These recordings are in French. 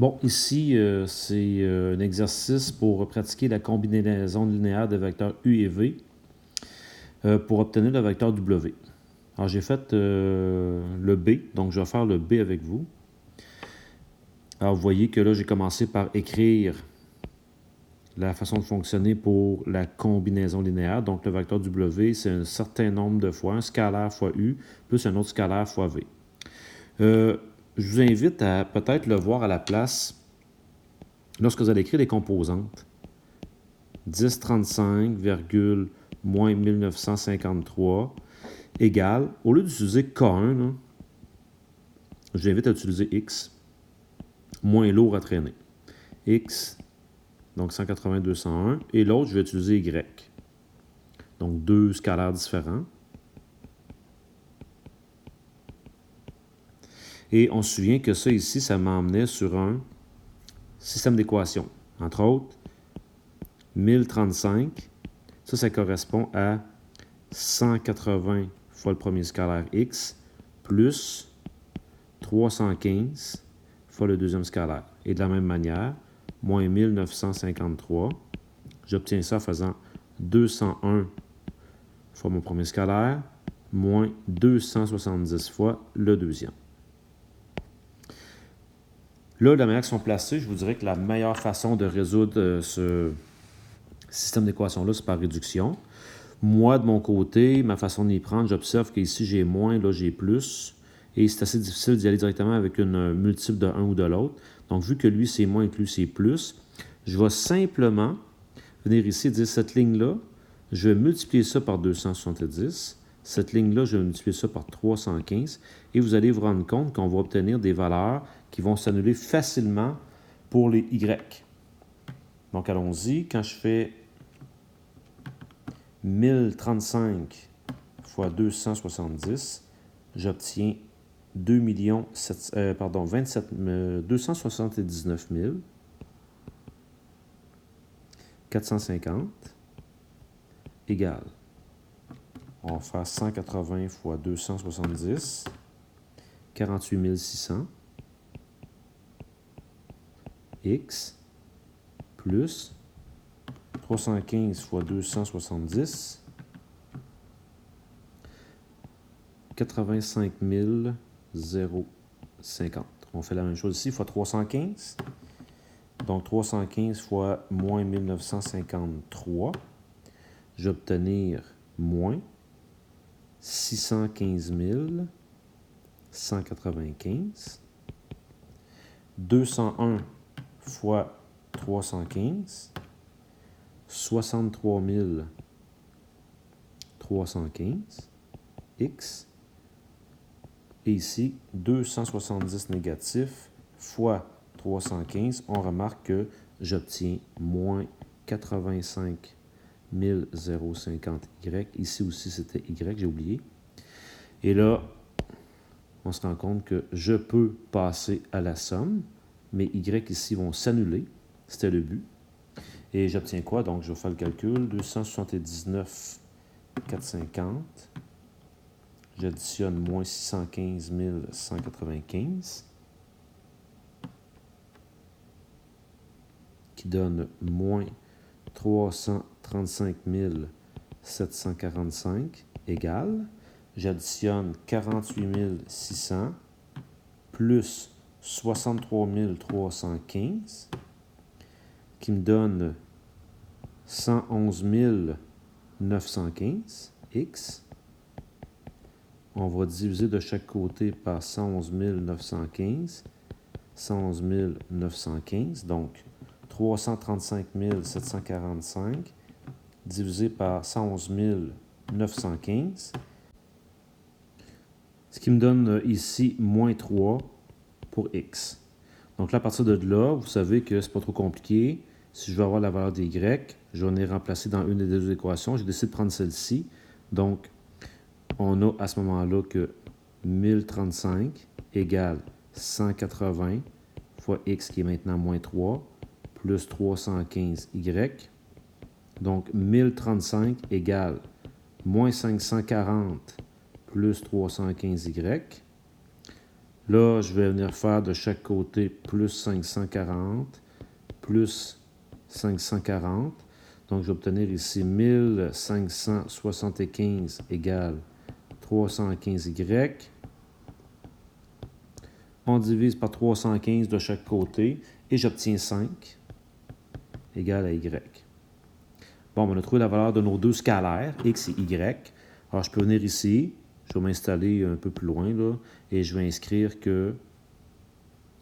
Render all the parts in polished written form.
Bon, ici, c'est un exercice pour pratiquer la combinaison linéaire de vecteurs U et V pour obtenir le vecteur W. Alors, j'ai fait le B, donc je vais faire le B avec vous. Alors, vous voyez que là, j'ai commencé par écrire la façon de fonctionner pour la combinaison linéaire. Donc, le vecteur W, c'est un certain nombre de fois, un scalaire fois U, plus un autre scalaire fois V. Je vous invite à peut-être le voir à la place lorsque vous allez écrire les composantes. 1035, moins 1953 égale, au lieu d'utiliser K1, là, je vous invite à utiliser X, moins lourd à traîner. X, donc 180, 201, et l'autre, je vais utiliser Y. Donc, deux scalaires différents. Et on se souvient que ça ici, ça m'emmenait sur un système d'équations. Entre autres, 1035, ça correspond à 180 fois le premier scalaire X, plus 315 fois le deuxième scalaire. Et de la même manière, moins 1953, j'obtiens ça en faisant 201 fois mon premier scalaire, moins 270 fois le deuxième. Là, de la manière qu'ils sont placés, je vous dirais que la meilleure façon de résoudre ce système d'équations-là, c'est par réduction. Moi, de mon côté, ma façon d'y prendre, j'observe qu'ici, j'ai moins, là, j'ai plus. Et c'est assez difficile d'y aller directement avec une multiple de 1 ou de l'autre. Donc, vu que lui, c'est moins et que lui, c'est plus, je vais simplement venir ici et dire cette ligne-là, je vais multiplier ça par 270. Cette ligne-là, je vais multiplier ça par 315. Et vous allez vous rendre compte qu'on va obtenir des valeurs qui vont s'annuler facilement pour les Y. Donc, allons-y. Quand je fais 1035 fois 270, j'obtiens 279 450 égale. On va faire 180 fois 270, 48 600, X, plus 315 fois 270, 85 050. On fait la même chose ici, fois 315. Donc, 315 fois moins 1953. Je vais obtenir moins 615 195. 201 fois 315. 63 315. X. Et ici, 270 négatif fois 315. On remarque que j'obtiens moins 85 050 Y. Ici aussi, c'était Y, j'ai oublié. Et là, on se rend compte que je peux passer à la somme. Mes Y ici vont s'annuler. C'était le but. Et j'obtiens quoi? Donc, je vais faire le calcul. 279 450. J'additionne moins 615 195. Qui donne moins 335 745 égale. J'additionne 48 600 plus 63 315 qui me donne 111 915 X. On va diviser de chaque côté par 111 915. 111 915, donc 335 745 divisé par 111 915, ce qui me donne ici moins 3 pour X. Donc là, à partir de là, vous savez que c'est pas trop compliqué. Si je veux avoir la valeur des Y, je vais venir remplacer dans une des deux équations. J'ai décidé de prendre celle-ci. Donc, on a à ce moment-là que 1035 égale 180 fois X qui est maintenant moins 3 plus 315 Y. Donc, 1035 égale moins 540 plus 315 Y. Là, je vais venir faire de chaque côté plus 540, plus 540. Donc, je vais obtenir ici 1575 égale 315Y. On divise par 315 de chaque côté et j'obtiens 5 égale à Y. Bon, on a trouvé la valeur de nos deux scalaires, X et Y. Alors, je peux venir ici, je vais m'installer un peu plus loin, là, et je vais inscrire que,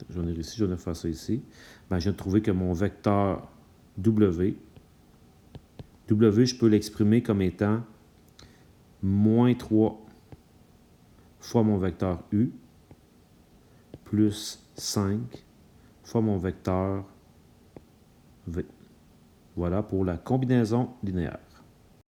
je vais venir ici, je vais faire ça ici, ben, je viens de trouver que mon vecteur W, je peux l'exprimer comme étant moins 3 fois mon vecteur U, plus 5 fois mon vecteur V. Voilà pour la combinaison linéaire.